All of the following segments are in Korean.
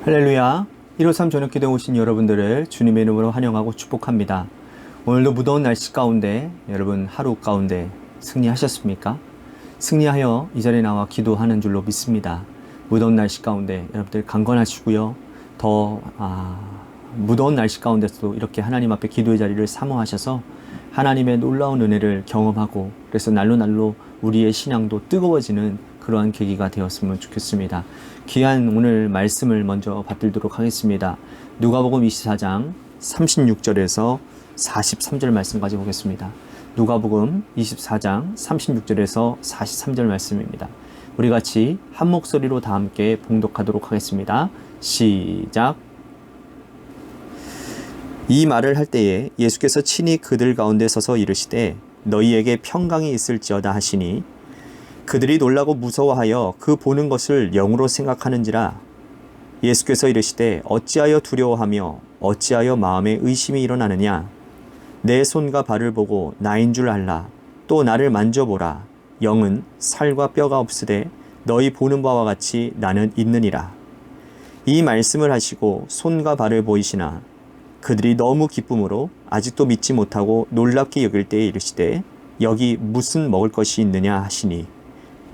할렐루야. 153 저녁기도에 오신 여러분들을 주님의 이름으로 환영하고 축복합니다. 오늘도 무더운 날씨 가운데 여러분 하루 가운데 승리하셨습니까? 승리하여 이 자리에 나와 기도하는 줄로 믿습니다. 무더운 날씨 가운데 여러분들 강건하시고요. 더 무더운 날씨 가운데서도 이렇게 하나님 앞에 기도의 자리를 사모하셔서 하나님의 놀라운 은혜를 경험하고 그래서 날로 우리의 신앙도 뜨거워지는 그러한 계기가 되었으면 좋겠습니다. 귀한 오늘 말씀을 먼저 받들도록 하겠습니다. 누가복음 24장 36절에서 43절 말씀까지 보겠습니다. 누가복음 24장 36절에서 43절 말씀입니다. 우리 같이 한 목소리로 다 함께 봉독하도록 하겠습니다. 시작. 이 말을 할 때에 예수께서 친히 그들 가운데 서서 이르시되 너희에게 평강이 있을지어다 하시니 그들이 놀라고 무서워하여 그 보는 것을 영으로 생각하는지라. 예수께서 이르시되 어찌하여 두려워하며 어찌하여 마음에 의심이 일어나느냐. 내 손과 발을 보고 나인 줄 알라. 또 나를 만져보라. 영은 살과 뼈가 없으되 너희 보는 바와 같이 나는 있느니라. 이 말씀을 하시고 손과 발을 보이시나 그들이 너무 기쁨으로 아직도 믿지 못하고 놀랍게 여길 때에 이르시되 여기 무슨 먹을 것이 있느냐 하시니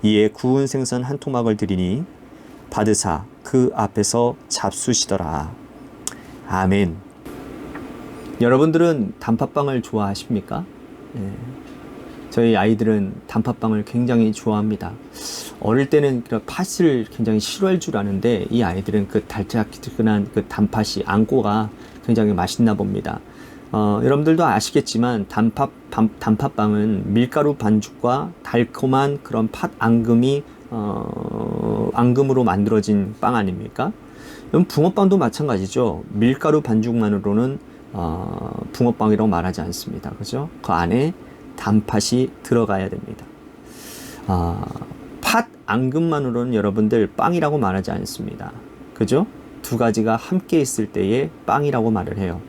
이에 구운 생선 한 토막을 드리니 받으사 그 앞에서 잡수시더라. 아멘. 여러분들은 단팥빵을 좋아하십니까? 저희 아이들은 단팥빵을 굉장히 좋아합니다. 어릴 때는 팥을 굉장히 싫어할 줄 아는데 이 아이들은 그 달짝지근한 그 단팥이 안고가 굉장히 맛있나 봅니다. 여러분들도 아시겠지만 단팥빵은 밀가루 반죽과 달콤한 그런 팥 앙금이 앙금으로 만들어진 빵 아닙니까? 붕어빵도 마찬가지죠. 밀가루 반죽만으로는 붕어빵이라고 말하지 않습니다. 그죠? 그 안에 단팥이 들어가야 됩니다. 팥 앙금만으로는 여러분들 빵이라고 말하지 않습니다. 그죠? 두 가지가 함께 있을 때에 빵이라고 말을 해요.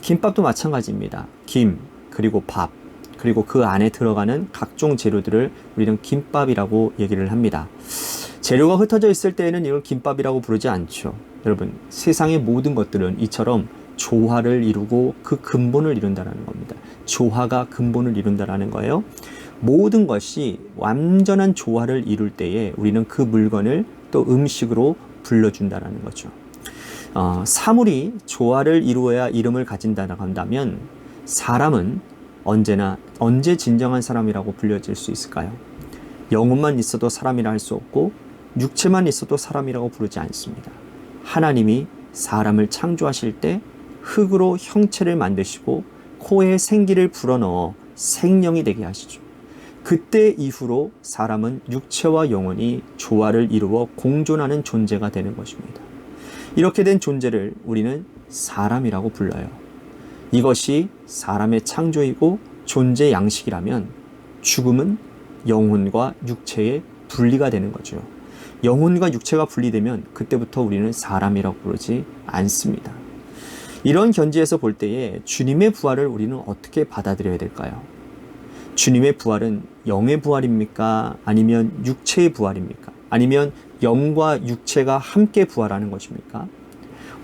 김밥도 마찬가지입니다. 김, 그리고 밥, 그리고 그 안에 들어가는 각종 재료들을 우리는 김밥이라고 얘기를 합니다. 재료가 흩어져 있을 때에는 이걸 김밥이라고 부르지 않죠. 여러분, 세상의 모든 것들은 이처럼 조화를 이루고 그 근본을 이룬다는 겁니다. 조화가 근본을 이룬다는 거예요. 모든 것이 완전한 조화를 이룰 때에 우리는 그 물건을 또 음식으로 불러준다는 거죠. 사물이 조화를 이루어야 이름을 가진다고 한다면 사람은 언제 진정한 사람이라고 불려질 수 있을까요? 영혼만 있어도 사람이라 할 수 없고 육체만 있어도 사람이라고 부르지 않습니다. 하나님이 사람을 창조하실 때 흙으로 형체를 만드시고 코에 생기를 불어넣어 생명이 되게 하시죠. 그때 이후로 사람은 육체와 영혼이 조화를 이루어 공존하는 존재가 되는 것입니다. 이렇게 된 존재를 우리는 사람이라고 불러요. 이것이 사람의 창조이고 존재 양식이라면 죽음은 영혼과 육체의 분리가 되는 거죠. 영혼과 육체가 분리되면 그때부터 우리는 사람이라고 부르지 않습니다. 이런 견지에서 볼 때에 주님의 부활을 우리는 어떻게 받아들여야 될까요? 주님의 부활은 영의 부활입니까? 아니면 육체의 부활입니까? 아니면 영과 육체가 함께 부활하는 것입니까?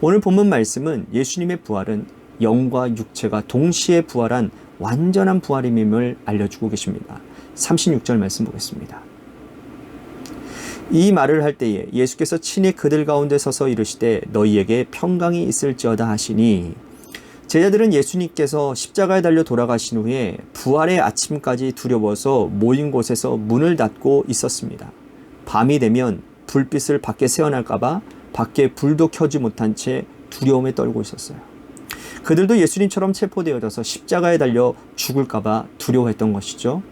오늘 본문 말씀은 예수님의 부활은 영과 육체가 동시에 부활한 완전한 부활임을 알려주고 계십니다. 36절 말씀 보겠습니다. 이 말을 할 때에 예수께서 친히 그들 가운데 서서 이르시되 너희에게 평강이 있을지어다 하시니 제자들은 예수님께서 십자가에 달려 돌아가신 후에 부활의 아침까지 두려워서 모인 곳에서 문을 닫고 있었습니다. 밤이 되면 불빛을 밖에 새어날까봐 밖에 불도 켜지 못한 채 두려움에 떨고 있었어요. 그들도 예수님처럼 체포되어져서 십자가에 달려 죽을까봐 두려워했던 것이죠.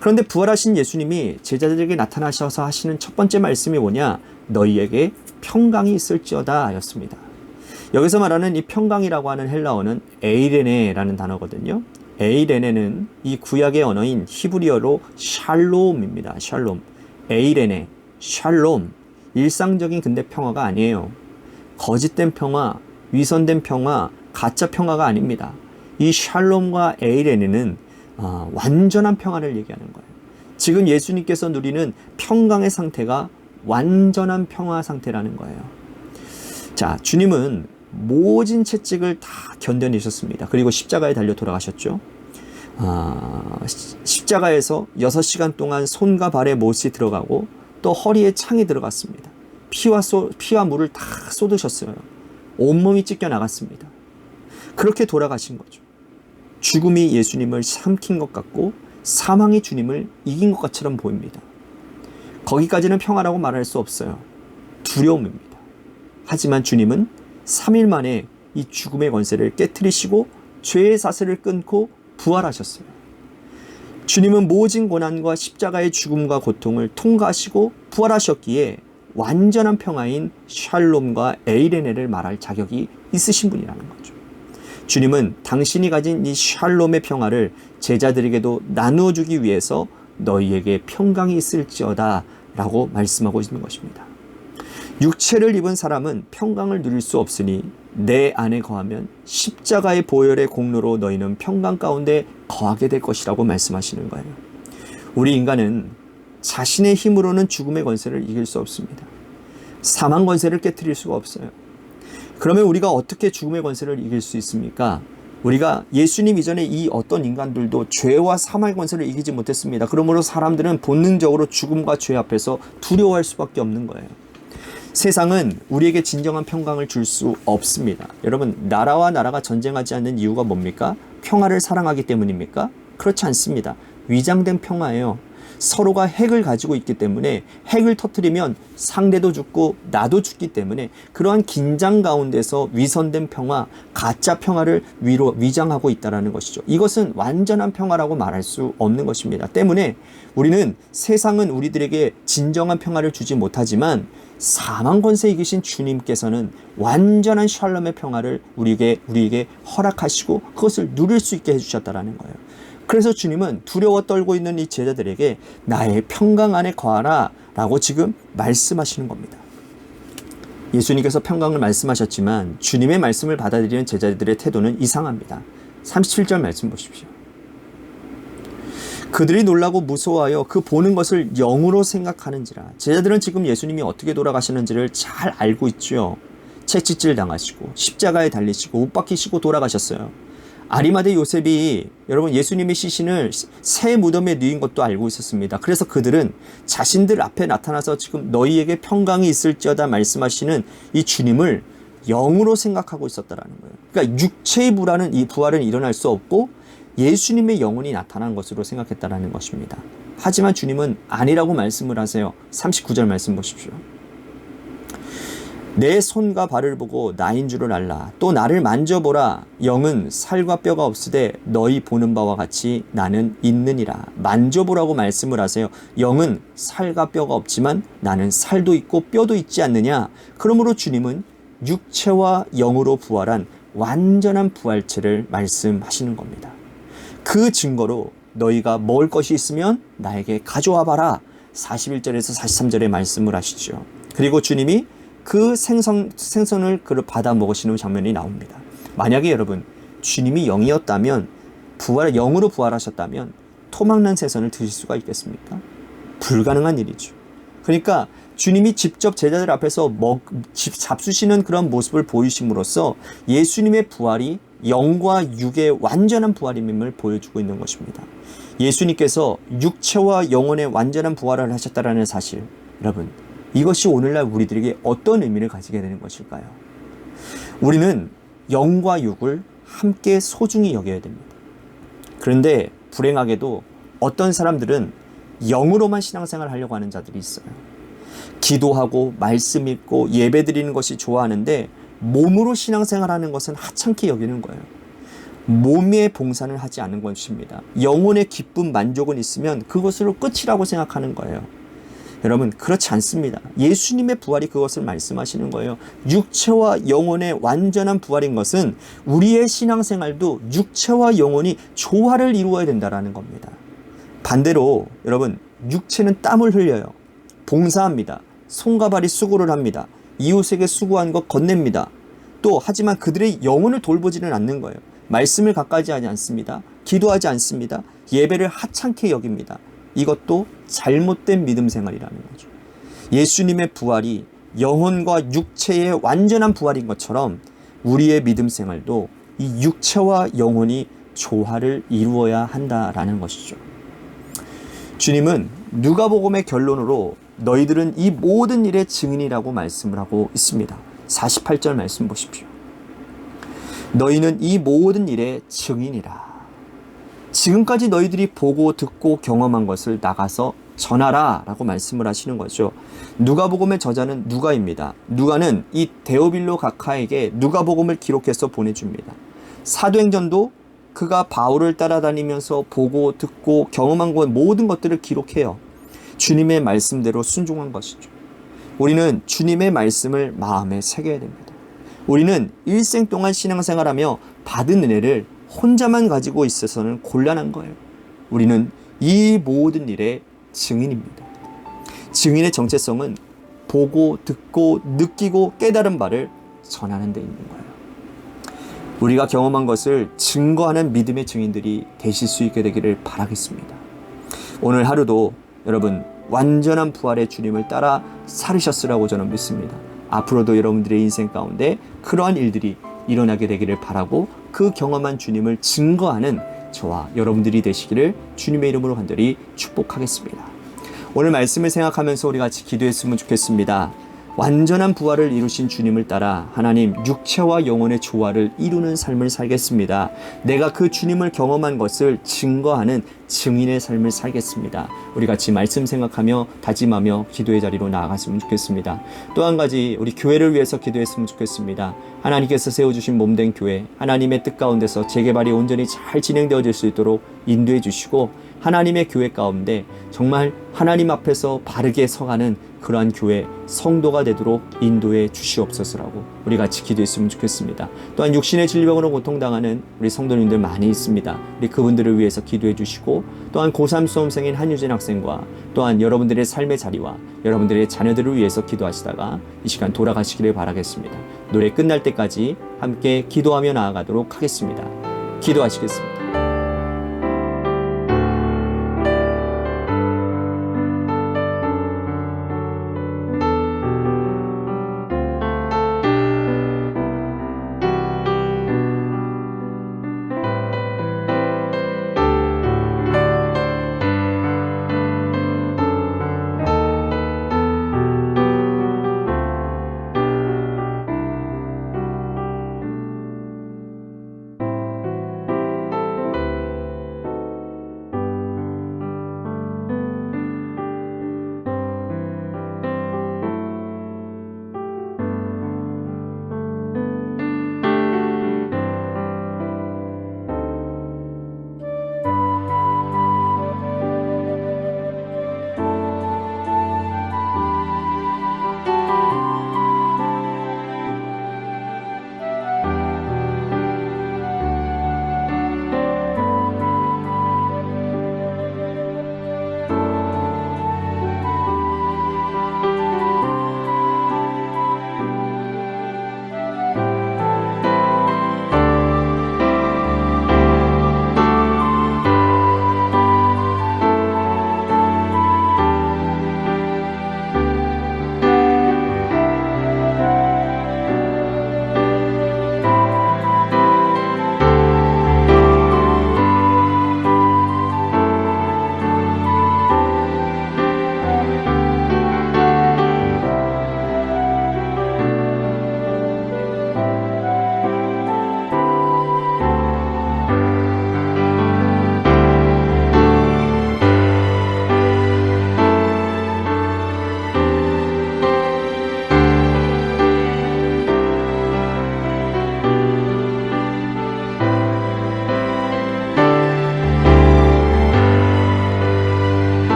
그런데 부활하신 예수님이 제자들에게 나타나셔서 하시는 첫 번째 말씀이 뭐냐? 너희에게 평강이 있을지어다 였습니다. 여기서 말하는 이 평강이라고 하는 헬라어는 에이레네라는 단어거든요. 에이레네는 이 구약의 언어인 히브리어로 샬롬입니다. 샬롬. 에이레네, 샬롬. 일상적인 근대 평화가 아니에요. 거짓된 평화, 위선된 평화, 가짜 평화가 아닙니다. 이 샬롬과 에이레네는 완전한 평화를 얘기하는 거예요. 지금 예수님께서 누리는 평강의 상태가 완전한 평화 상태라는 거예요. 자, 주님은 모진 채찍을 다 견뎌내셨습니다. 그리고 십자가에 달려 돌아가셨죠. 십자가에서 6시간 동안 손과 발에 못이 들어가고 또 허리에 창이 들어갔습니다. 피와 물을 다 쏟으셨어요. 온몸이 찢겨 나갔습니다. 그렇게 돌아가신 거죠. 죽음이 예수님을 삼킨 것 같고 사망이 주님을 이긴 것 같처럼 보입니다. 거기까지는 평화라고 말할 수 없어요. 두려움입니다. 하지만 주님은 3일 만에 이 죽음의 권세를 깨트리시고 죄의 사슬을 끊고 부활하셨어요. 주님은 모진 고난과 십자가의 죽음과 고통을 통과하시고 부활하셨기에 완전한 평화인 샬롬과 에이레네를 말할 자격이 있으신 분이라는 거죠. 주님은 당신이 가진 이 샬롬의 평화를 제자들에게도 나누어 주기 위해서 너희에게 평강이 있을지어다 라고 말씀하고 있는 것입니다. 육체를 입은 사람은 평강을 누릴 수 없으니 내 안에 거하면 십자가의 보혈의 공로로 너희는 평강 가운데 거하게 될 것이라고 말씀하시는 거예요. 우리 인간은 자신의 힘으로는 죽음의 권세를 이길 수 없습니다. 사망 권세를 깨트릴 수가 없어요. 그러면 우리가 어떻게 죽음의 권세를 이길 수 있습니까? 우리가 예수님 이전에 이 어떤 인간들도 죄와 사망의 권세를 이기지 못했습니다. 그러므로 사람들은 본능적으로 죽음과 죄 앞에서 두려워할 수밖에 없는 거예요. 세상은 우리에게 진정한 평강을 줄 수 없습니다. 여러분, 나라와 나라가 전쟁하지 않는 이유가 뭡니까? 평화를 사랑하기 때문입니까? 그렇지 않습니다. 위장된 평화예요. 서로가 핵을 가지고 있기 때문에 핵을 터뜨리면 상대도 죽고 나도 죽기 때문에 그러한 긴장 가운데서 위선된 평화, 가짜 평화를 위장하고 있다는 것이죠. 이것은 완전한 평화라고 말할 수 없는 것입니다. 때문에 우리는 세상은 우리들에게 진정한 평화를 주지 못하지만 사망 권세 이기신 주님께서는 완전한 샬롬의 평화를 우리에게 허락하시고 그것을 누릴 수 있게 해주셨다는 거예요. 그래서 주님은 두려워 떨고 있는 이 제자들에게 나의 평강 안에 거하라 라고 지금 말씀하시는 겁니다. 예수님께서 평강을 말씀하셨지만 주님의 말씀을 받아들이는 제자들의 태도는 이상합니다. 37절 말씀 보십시오. 그들이 놀라고 무서워하여 그 보는 것을 영으로 생각하는지라. 제자들은 지금 예수님이 어떻게 돌아가시는지를 잘 알고 있죠. 채찍질 당하시고 십자가에 달리시고 못 박히시고 돌아가셨어요. 아리마대 요셉이 여러분 예수님의 시신을 새 무덤에 누인 것도 알고 있었습니다. 그래서 그들은 자신들 앞에 나타나서 지금 너희에게 평강이 있을지어다 말씀하시는 이 주님을 영으로 생각하고 있었다라는 거예요. 그러니까 육체의 부활은 일어날 수 없고 예수님의 영혼이 나타난 것으로 생각했다라는 것입니다. 하지만 주님은 아니라고 말씀을 하세요. 39절 말씀 보십시오. 내 손과 발을 보고 나인 줄을 알라. 또 나를 만져보라. 영은 살과 뼈가 없으되 너희 보는 바와 같이 나는 있느니라. 만져보라고 말씀을 하세요. 영은 살과 뼈가 없지만 나는 살도 있고 뼈도 있지 않느냐. 그러므로 주님은 육체와 영으로 부활한 완전한 부활체를 말씀하시는 겁니다. 그 증거로 너희가 먹을 것이 있으면 나에게 가져와 봐라. 41절에서 43절에 말씀을 하시죠. 그리고 주님이 그 생선을 받아 먹으시는 장면이 나옵니다. 만약에 여러분 주님이 영이었다면 영으로 부활하셨다면 토막난 생선을 드실 수가 있겠습니까? 불가능한 일이죠. 그러니까 주님이 직접 제자들 앞에서 잡수시는 그런 모습을 보이심으로써 예수님의 부활이 영과 육의 완전한 부활임을 보여주고 있는 것입니다. 예수님께서 육체와 영혼의 완전한 부활을 하셨다는 사실, 여러분 이것이 오늘날 우리들에게 어떤 의미를 가지게 되는 것일까요? 우리는 영과 육을 함께 소중히 여겨야 됩니다. 그런데 불행하게도 어떤 사람들은 영으로만 신앙생활을 하려고 하는 자들이 있어요. 기도하고 말씀 읽고 예배 드리는 것이 좋아하는데 몸으로 신앙생활하는 것은 하찮게 여기는 거예요. 몸의 봉사는 하지 않은 것입니다. 영혼의 기쁨, 만족은 있으면 그것으로 끝이라고 생각하는 거예요. 여러분 그렇지 않습니다. 예수님의 부활이 그것을 말씀하시는 거예요. 육체와 영혼의 완전한 부활인 것은 우리의 신앙생활도 육체와 영혼이 조화를 이루어야 된다는 겁니다. 반대로 여러분 육체는 땀을 흘려요. 봉사합니다. 손과 발이 수고를 합니다. 이웃에게 수고한 것 건넵니다. 또 하지만 그들의 영혼을 돌보지는 않는 거예요. 말씀을 가까이 하지 않습니다. 기도하지 않습니다. 예배를 하찮게 여깁니다. 이것도 잘못된 믿음 생활이라는 거죠. 예수님의 부활이 영혼과 육체의 완전한 부활인 것처럼 우리의 믿음 생활도 이 육체와 영혼이 조화를 이루어야 한다라는 것이죠. 주님은 누가복음의 결론으로 너희들은 이 모든 일의 증인이라고 말씀을 하고 있습니다. 48절 말씀 보십시오. 너희는 이 모든 일의 증인이라. 지금까지 너희들이 보고 듣고 경험한 것을 나가서 전하라 라고 말씀을 하시는 거죠. 누가복음의 저자는 누가입니다. 누가는 이 데오빌로 각하에게 누가복음을 기록해서 보내줍니다. 사도행전도 그가 바울을 따라다니면서 보고 듣고 경험한 것 모든 것들을 기록해요. 주님의 말씀대로 순종한 것이죠. 우리는 주님의 말씀을 마음에 새겨야 됩니다. 우리는 일생 동안 신앙생활하며 받은 은혜를 혼자만 가지고 있어서는 곤란한 거예요. 우리는 이 모든 일의 증인입니다. 증인의 정체성은 보고 듣고 느끼고 깨달은 바를 전하는 데 있는 거예요. 우리가 경험한 것을 증거하는 믿음의 증인들이 되실 수 있게 되기를 바라겠습니다. 오늘 하루도 여러분 완전한 부활의 주님을 따라 살으셨으라고 저는 믿습니다. 앞으로도 여러분들의 인생 가운데 그러한 일들이 일어나게 되기를 바라고 그 경험한 주님을 증거하는 저와 여러분들이 되시기를 주님의 이름으로 간절히 축복하겠습니다. 오늘 말씀을 생각하면서 우리 같이 기도했으면 좋겠습니다. 완전한 부활을 이루신 주님을 따라 하나님 육체와 영혼의 조화를 이루는 삶을 살겠습니다. 내가 그 주님을 경험한 것을 증거하는 증인의 삶을 살겠습니다. 우리 같이 말씀 생각하며 다짐하며 기도의 자리로 나아갔으면 좋겠습니다. 또 한 가지 우리 교회를 위해서 기도했으면 좋겠습니다. 하나님께서 세워주신 몸된 교회, 하나님의 뜻 가운데서 재개발이 온전히 잘 진행되어질 수 있도록 인도해 주시고 하나님의 교회 가운데 정말 하나님 앞에서 바르게 서가는 그러한 교회 성도가 되도록 인도해 주시옵소서라고 우리 같이 기도했으면 좋겠습니다. 또한 육신의 질병으로 고통당하는 우리 성도님들 많이 있습니다. 우리 그분들을 위해서 기도해 주시고 또한 고3 수험생인 한유진 학생과 또한 여러분들의 삶의 자리와 여러분들의 자녀들을 위해서 기도하시다가 이 시간 돌아가시기를 바라겠습니다. 노래 끝날 때까지 함께 기도하며 나아가도록 하겠습니다. 기도하시겠습니다.